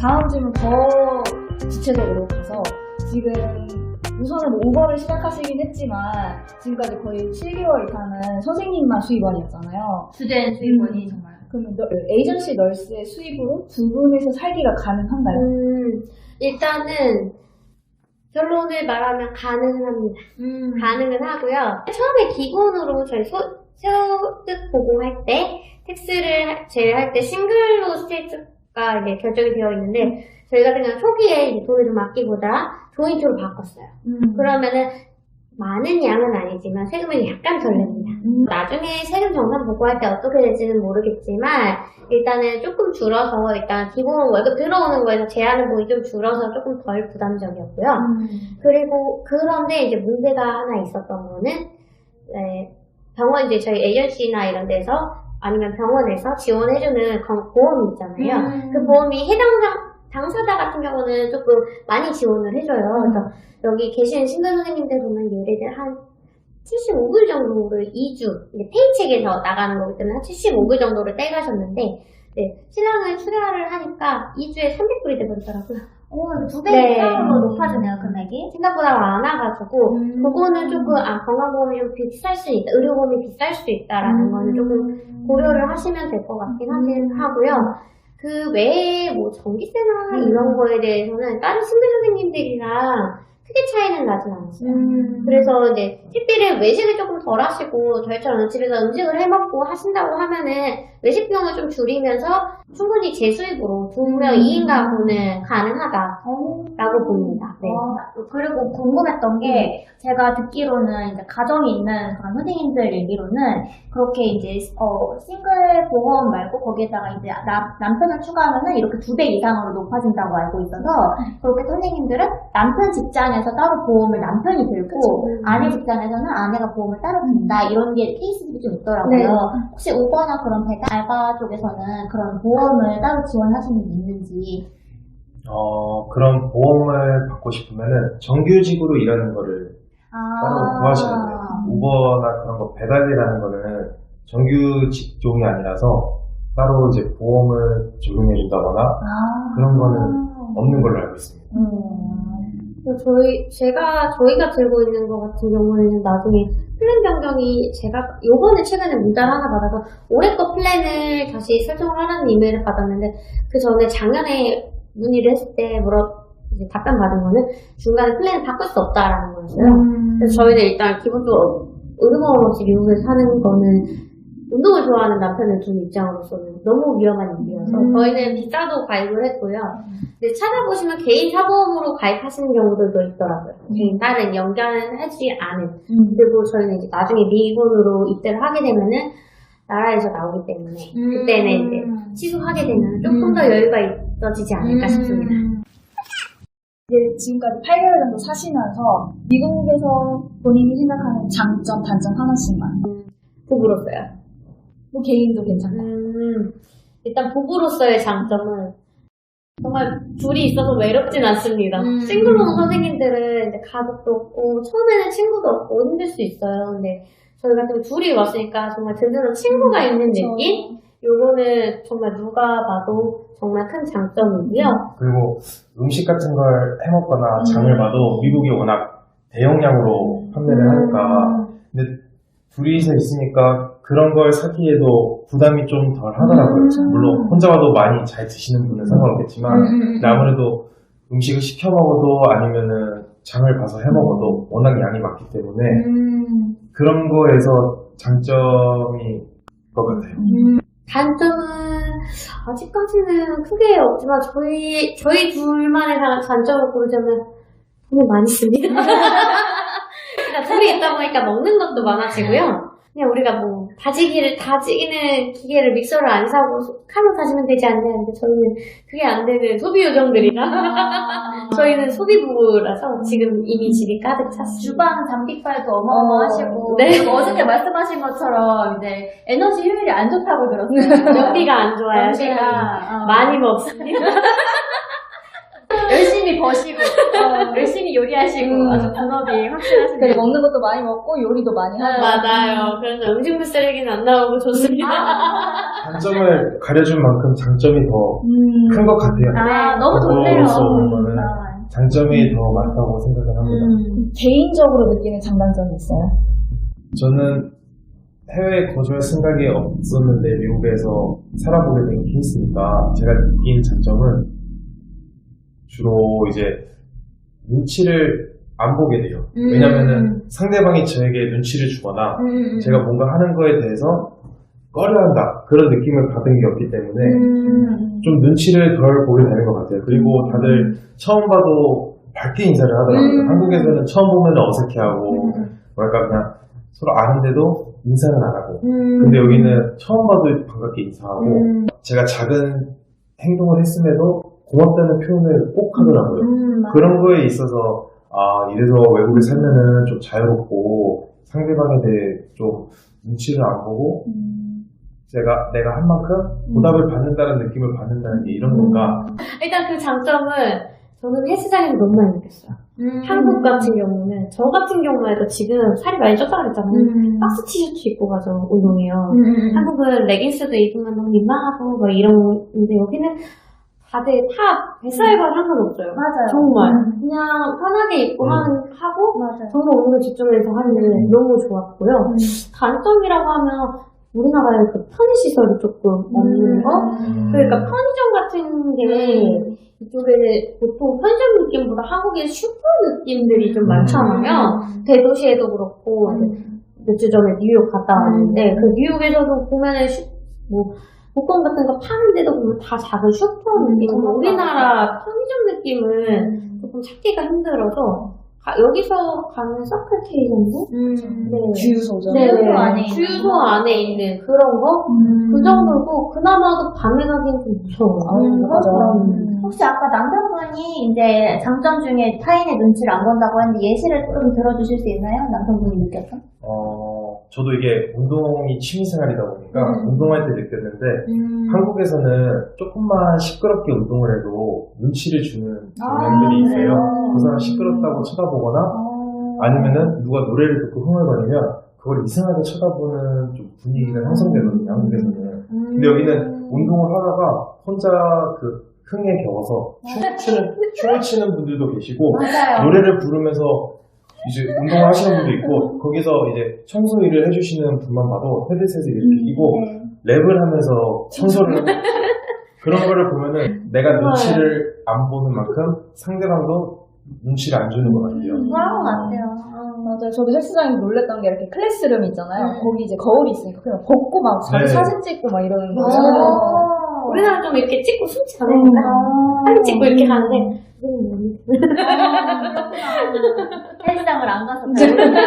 다음 질문 더 구체적으로 가서 지금 우선은 오버를 시작하시긴 했지만 지금까지 거의 7개월 이상은 선생님만 수입원이었잖아요. 주된 수입원이 정말. 그러면 에이전시 널스의 수입으로 두 분이서 살기가 가능한가요? 일단은 결론을 말하면 가능은 합니다. 가능은 하고요. 처음에 기본으로 저희 소득 보고할 때 텍스를 제외할 때 싱글로 스테이트가 이제 결정이 되어 있는데 저희 같은 경우는 초기에 이제 돈을 좀 아끼보다 조인트로 바꿨어요. 그러면은 많은 양은 아니지만 세금은 약간 덜 냅니다. 나중에 세금 정산 보고할 때 어떻게 될지는 모르겠지만 일단은 조금 줄어서 일단 기본 월급 들어오는 거에서 제한을 보이 좀 줄어서 조금 덜 부담적이었고요. 그리고 그런데 이제 문제가 하나 있었던 거는 병원 이제 저희 에이전시나 이런 데서 아니면 병원에서 지원해주는 보험이 있잖아요. 그 보험이 해당 당사자 같은 경우는 조금 많이 지원을 해줘요. 그래서 여기 계시는 신근 선생님들 보면 예를 들어 한 75불 정도를 2주, 페이첵에서 나가는 거기 때문에 한 75불 정도를 떼가셨는데, 신랑을 출혈을 하니까 2주에 300불이 돼버리더라고요. 두 배 이상으로 높아지네요, 금액이. 생각보다 많아가지고, 그거는 조금, 건강보험이 좀 비쌀 수 있다, 의료보험이 비쌀 수 있다라는 거는 조금 고려를 하시면 될 것 같긴 하고요. 그 외에 뭐 전기세나 이런 거에 대해서는 다른 신분 선생님들이랑 크게 차이는 나진 않았어요. 그래서 이제 식비를 외식을 조금 덜 하시고 저희처럼 집에서 음식을 해먹고 하신다고 하면은 외식 비용을 좀 줄이면서 충분히 제 수입으로 2명 2인 가구는 가능하다라고 봅니다. 네. 그리고 궁금했던 게 제가 듣기로는 이제 가정이 있는 그런 선생님들 얘기로는 그렇게 이제 싱글 보험 말고 거기에다가 이제 남편을 추가하면은 이렇게 2배 이상으로 높아진다고 알고 있어서 그렇게 선생님들은 남편 직장에서 따로 보험을 남편이 들고 아내 직장에서는 아내가 보험을 따로 든다 이런 게 케이스들이 좀 있더라고요. 네. 혹시 우버나 그런 배달 알바 쪽에서는 그런 보험을 따로 지원하시는 게 있는지? 그런 보험을 받고 싶으면은 정규직으로 일하는 거를 따로 구하셔야 돼요. 우버나 그런 거 배달이라는 거는 정규 직종이 아니라서 따로 이제 보험을 적용해 준다거나 그런 거는 없는 걸로 알고 있습니다. 저희가 들고 있는 것 같은 경우에는 나중에 플랜 변경이 요번에 최근에 문자를 하나 받아서 올해 거 플랜을 다시 설정을 하라는 이메일을 받았는데 그 전에 작년에 문의를 했을 때 이제 답변 받은 거는 중간에 플랜을 바꿀 수 없다라는 거였어요. 그래서 저희는 일단 기본적으로 의무보험 없이 미국에서 사는 거는 운동을 좋아하는 남편을 둔 입장으로서는 너무 위험한 일이어서 저희는 비싸도 가입을 했고요. 근데 찾아보시면 개인 사보험으로 가입하시는 경우들도 있더라고요. 다른 연결은 하지 않은. 그리고 저희는 이제 나중에 미군으로 입대를 하게 되면은 나라에서 나오기 때문에 그때는 이제 취소하게 되면 조금 더 여유가 있어지지 않을까 싶습니다. 이제 지금까지 8개월 정도 사시면서 미국에서 본인이 생각하는 장점, 단점 하나씩만. 부부로서요. 뭐 개인도 괜찮다. 일단 부부로서의 장점은 정말 둘이 있어서 외롭진 않습니다. 싱글홈 선생님들은 이제 가족도 없고 처음에는 친구도 없고 힘들 수 있어요. 근데 저희 같은 경우 둘이 왔으니까 정말 든든한 친구가 있는 느낌? 요거는 정말 누가 봐도 정말 큰 장점이고요. 그리고 음식 같은 걸 해먹거나 장을 봐도 미국이 워낙 대용량으로 판매를 하니까 근데 둘이서 있으니까 그런 걸 사기에도 부담이 좀 덜 하더라고요. 물론 혼자 와도 많이 잘 드시는 분은 상관없겠지만 근데 아무래도 음식을 시켜 먹어도 아니면은 장을 봐서 해 먹어도 워낙 양이 많기 때문에 그런 거에서 장점이 것 같아요. 단점은 아직까지는 크게 없지만 저희 둘만의 단점을 고르자면 돈을 많이 씁니다. 그러니까 둘이 있다 보니까 먹는 것도 많아지고요. 그냥 우리가 뭐 다지기는 기계를 믹서를 안 사고 칼로 다지면 되지 않냐. 근데 저희는 그게 안 되는 소비 요정들이라 저희는 소비부라서 지금 이미 집이 가득 찼습니다. 주방 장비빨도 어마어마하시고 네. 어저께 말씀하신 것처럼 이제 에너지 효율이 안 좋다고 들었어요. 연비가 안 좋아요. 연비가 많이 먹습니다. 열심히 열심히 버시고, 열심히 요리하시고, 아주 본업이 확실하시네요. 그리고 먹는 것도 많이 먹고 요리도 많이 하고. 맞아요. 그래서 음식물 쓰레기는 안 나오고 좋습니다. 단점을 가려준 만큼 장점이 더 큰 것 같아요. 너무 좋네요. 그거로서 보면은 장점이 더 많다고 생각을 합니다. 개인적으로 느끼는 장단점이 있어요? 저는 해외에 거주할 생각이 없었는데 미국에서 살아보게 된 케이스니까 제가 느낀 장점은 주로 이제 눈치를 안 보게 돼요. 왜냐면은 상대방이 저에게 눈치를 주거나 제가 뭔가 하는 거에 대해서 꺼려한다 그런 느낌을 받은 게 없기 때문에 좀 눈치를 덜 보게 되는 것 같아요. 그리고 다들 처음 봐도 밝게 인사를 하더라고요. 한국에서는 처음 보면 어색해하고 뭐랄까 그냥 서로 아는데도 인사는 안 하고 근데 여기는 처음 봐도 반갑게 인사하고 제가 작은 행동을 했음에도 고맙다는 표현을 꼭 하더라고요. 그런 거에 있어서 이래서 외국에 살면은 좀 자유롭고 상대방에 대해 좀 눈치를 안 보고 내가 한 만큼 보답을 받는다는 느낌을 받는다는 게 이런 건가. 일단 그 장점은 저는 헬스장에서 너무 많이 느꼈어요. 한국 같은 경우는 저 같은 경우에도 지금 살이 많이 쪘다 그랬잖아요. 박스 티셔츠 입고 가서 운동해요. 한국은 레깅스도 입으면 너무 민망하고 막 이런데 여기는 다들 다 뱃살과 상관없어요. 맞아요. 정말 그냥 편하게 입고 하고 맞아요. 정말 운동을 집중해서 하는 너무 좋았고요. 단점이라고 하면 우리나라에 그 편의시설이 조금 없는 거? 그러니까 편의점 같은 게 이쪽에 보통 편의점 느낌보다 한국의 슈퍼 느낌들이 좀 많잖아요. 대도시에도 그렇고 몇 주 전에 뉴욕 갔다 왔는데 그 뉴욕에서도 보면은 복권 같은 거 파는데도 보면 다 작은 슈퍼 느낌이고 우리나라 편의점 느낌은 조금 찾기가 힘들어서 여기서 가는 서클K 정도? 네. 주유소죠. 네, 주유소 안에 주유소 안에 있는 그런 거? 그 정도고, 그나마도 밤에 가긴 좀 무서워요. 맞아. 혹시 아까 남편분이 이제 장점 중에 타인의 눈치를 안 본다고 했는데 예시를 좀 들어주실 수 있나요? 남편분이 느꼈던? 저도 이게 운동이 취미생활이다 보니까 운동할 때 느꼈는데 한국에서는 조금만 시끄럽게 운동을 해도 눈치를 주는 경향들이 있어요. 그 사람 시끄럽다고 쳐다보거나 아니면은 누가 노래를 듣고 흥얼거리면 그걸 이상하게 쳐다보는 좀 분위기가 형성되거든요. 한국에서는. 근데 여기는 운동을 하다가 혼자 그 흥에 겨워서 춤을 추는 분들도 계시고 맞아요. 노래를 부르면서 이제 운동을 하시는 분도 있고 거기서 이제 청소 일을 해주시는 분만 봐도 헤드셋을 이렇게 끼고 랩을 하면서 청소를 하고 그런 거를 보면은 내가 눈치를 안 보는 만큼 상대방도 눈치를 안 주는 것 같아요. 그런 것 같아요. 맞아요. 저도 헬스장에서 놀랬던 게 이렇게 클래스룸 있잖아요. 거기 이제 거울이 있으니까 그냥 벗고 막 자기 사진 찍고 막 이러는 거예요. 우리나라 좀 이렇게 찍고 숨지 않으니까 빨리 찍고 이렇게 가는데 헬스장을 안 가서 배우니까.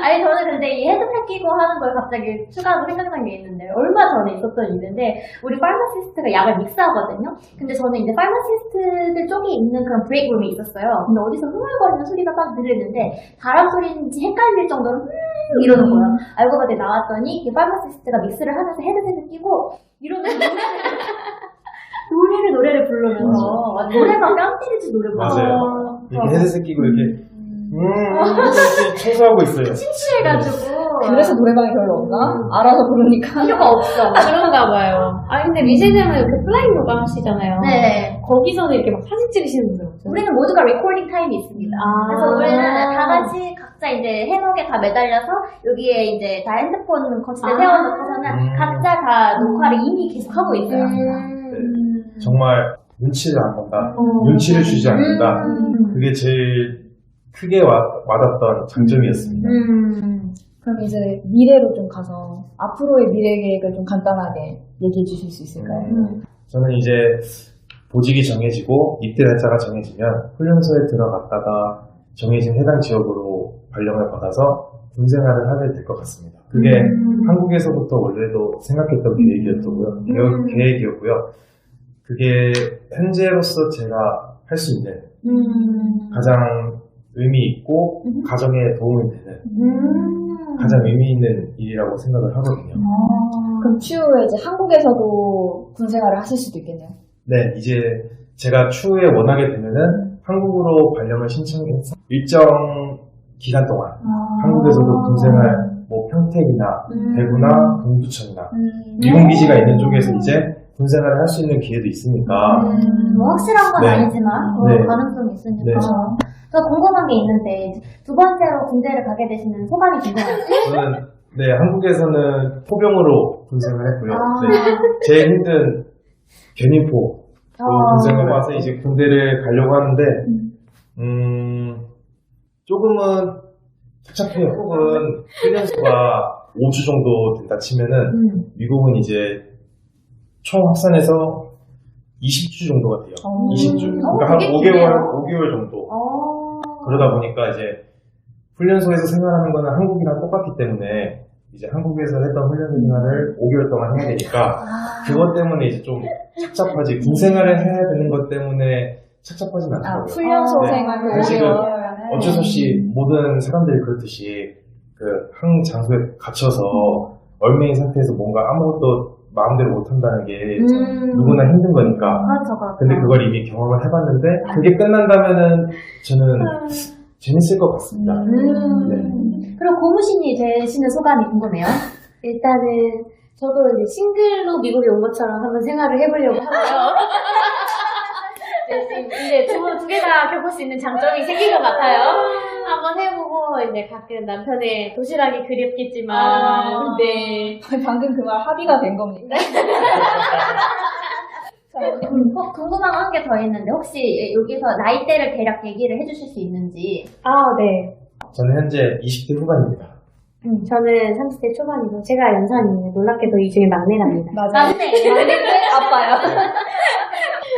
아니 저는 근데 이 헤드셋 끼고 하는 걸 갑자기 추가로 생각난 게 있는데 얼마 전에 있었던 일인데 우리 파마시스트가 약을 믹스하거든요. 근데 저는 이제 파마시스트들 쪽에 있는 그런 브레이크룸이 있었어요. 근데 어디서 흥얼거리는 소리가 딱 들리는데 바람 소리인지 헷갈릴 정도로 이러는 거예요. 알고 봤더니 나왔더니 이 파마시스트가 믹스를 하면서 헤드셋을 끼고 이러는 노래를 부르면서 노래가 뺨 때리지 노래 부르면서 맞아요. 이렇게 헤드셋 끼고 이렇게 이렇게 청소하고 있어요. 심취해가지고 그래서 노래방이 별로 없나? 알아서 부르니까. 필요가 없어. 그런가 봐요. 근데 미세님은 이렇게 플라잉 요가 하시잖아요. 네. 거기서는 이렇게 막 사진 찍으시는 분들 없어요? 우리는 모두가 레코딩 타임이 있습니다. 그래서 우리는 다 같이 각자 이제 해먹에 다 매달려서 여기에 이제 다 핸드폰 거치대 세워놓고서는 각자 다 녹화를 이미 계속 하고 있어요. 네. 정말 눈치를 안 본다. 눈치를 주지 않는다. 그게 제일 크게 와닿던 장점이었습니다. 그럼 이제 미래로 좀 가서 앞으로의 미래 계획을 좀 간단하게 얘기해 주실 수 있을까요? 저는 이제 보직이 정해지고 입대 날짜가 정해지면 훈련소에 들어갔다가 정해진 해당 지역으로 발령을 받아서 군 생활을 하게 될 것 같습니다. 그게 한국에서부터 원래도 생각했던 계획이었고요. 그게 현재로서 제가 할 수 있는 가장 의미 있고 가정에 도움이 되는 가장 의미 있는 일이라고 생각을 하거든요. 그럼 추후에 이제 한국에서도 군 생활을 하실 수도 있겠네요. 네, 이제 제가 추후에 원하게 되면은 한국으로 발령을 신청해서 일정 기간 동안 한국에서도 군생활 뭐 평택이나 대구나 동두천이나 미군 기지가 있는 쪽에서 이제 군생활을 할 수 있는 기회도 있으니까 뭐 확실한 건 네. 아니지만 네. 가능성이 있으니까. 네. 저 궁금한 게 있는데 두 번째로 군대를 가게 되시는 소감이 궁금해요. 저는 네 한국에서는 포병으로 군생활을 했고요. 아. 네, 제일 힘든 견인포 군생활을 와서 이제 군대를 가려고 하는데 조금은 착착해요. 한국은 훈련소가 5주 정도 된다 치면은 미국은 이제 총 합산해서 20주 정도가 돼요. 20주. 그러니까 한 되게 5개월 정도. 그러다 보니까 이제 훈련소에서 생활하는 거는 한국이랑 똑같기 때문에 이제 한국에서 했던 훈련 생활을 5개월 동안 해야 되니까 그것 때문에 이제 좀 착잡하지. 군 생활을 해야 되는 것 때문에 착잡하진 않더라고요. 훈련소 네. 생활을 사실은 하면 어쩔 수 없이 모든 사람들이 그렇듯이 그 한 장소에 갇혀서 얼매인 상태에서 뭔가 아무것도 마음대로 못한다는 게 누구나 힘든 거니까. 그렇죠. 근데 그걸 이미 경험을 해봤는데 그게 끝난다면은 저는 재밌을 것 같습니다. 네. 그리고 고무신이 되시는 소감이 궁금해요. 일단은 저도 이제 싱글로 미국에 온 것처럼 한번 생활을 해보려고 하고요. 네, 이제 두 개 다 겪을 수 있는 장점이 생긴 것 같아요. 한번 해보고 이제 가끔 남편의 도시락이 그립겠지만, 네. 방금 그 말 합의가 된 겁니까? 궁금한 거 한 개 더 있는데 혹시 여기서 나이대를 대략 얘기를 해주실 수 있는지. 네. 저는 현재 20대 후반입니다. 저는 30대 초반이고, 제가 연산이에요. 놀랍게도 이 중에 막내랍니다. 맞아요. 아빠요.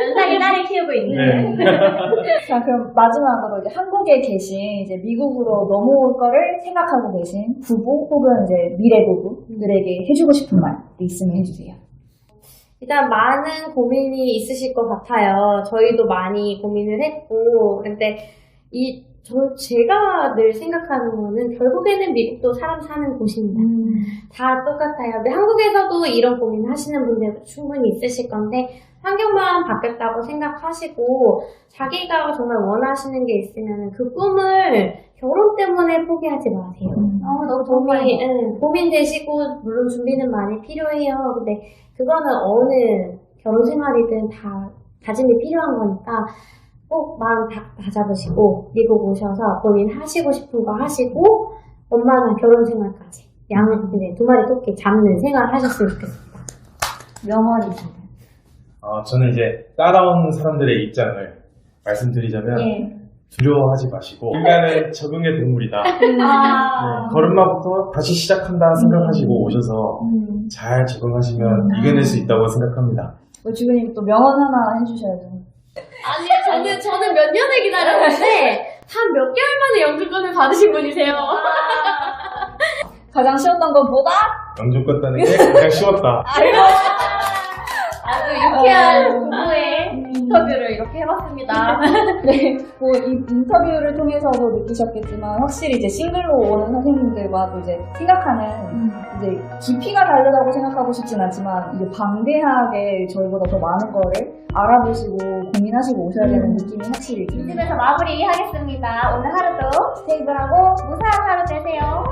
연상이 딸을 키우고 있는. 네. 자, 그럼 마지막으로 이제 한국에 계신 이제 미국으로 넘어올 거를 생각하고 계신 부부 혹은 이제 미래 부부들에게 해주고 싶은 말이 있으면 해주세요. 일단 많은 고민이 있으실 것 같아요. 저희도 많이 고민을 했고, 근데 제가 늘 생각하는 거는 결국에는 미국도 사람 사는 곳입니다. 다 똑같아요. 근데 한국에서도 이런 고민 하시는 분들 충분히 있으실 건데, 환경만 바뀌었다고 생각하시고, 자기가 정말 원하시는 게 있으면 그 꿈을 결혼 때문에 포기하지 마세요. 너무 좋은 말이에요. 고민되시고, 물론 준비는 많이 필요해요. 근데 그거는 어느 결혼 생활이든 다 다짐이 필요한 거니까 꼭 마음 다잡으시고 미국 오셔서 본인 하시고 싶은 거 하시고 엄마랑 결혼 생활까지 두 마리 토끼 잡는 생활 하셨으면 좋겠습니다. 명언이십니다. 저는 이제 따라오는 사람들의 입장을 말씀드리자면 두려워하지 마시고 인간은 적응의 동물이다. 네, 걸음마부터 다시 시작한다 생각하시고 오셔서 잘 적응하시면 이겨낼 수 있다고 생각합니다. 주부님 또 명언 하나 해주셔야죠. 아니, 저는 몇 년을 기다렸는데 한 몇 개월 만에 영주권을 받으신 분이세요. 가장 쉬웠던 건 뭐다? 영주권 따는 게 가장 쉬웠다. 아주 유쾌한 부부의 인터뷰를 이렇게 해봤습니다. 네, 뭐 이 인터뷰를 통해서도 느끼셨겠지만 확실히 이제 싱글로 오는 선생님들과 또 이제 생각하는 이제 깊이가 다르다고 생각하고 싶진 않지만 이제 방대하게 저희보다 더 많은 거를 알아보시고 고민하시고 오셔야 되는 느낌이 확실히 듭니다. 이쯤에서 마무리하겠습니다. 오늘 하루도 스테이블하고 무사한 하루 되세요.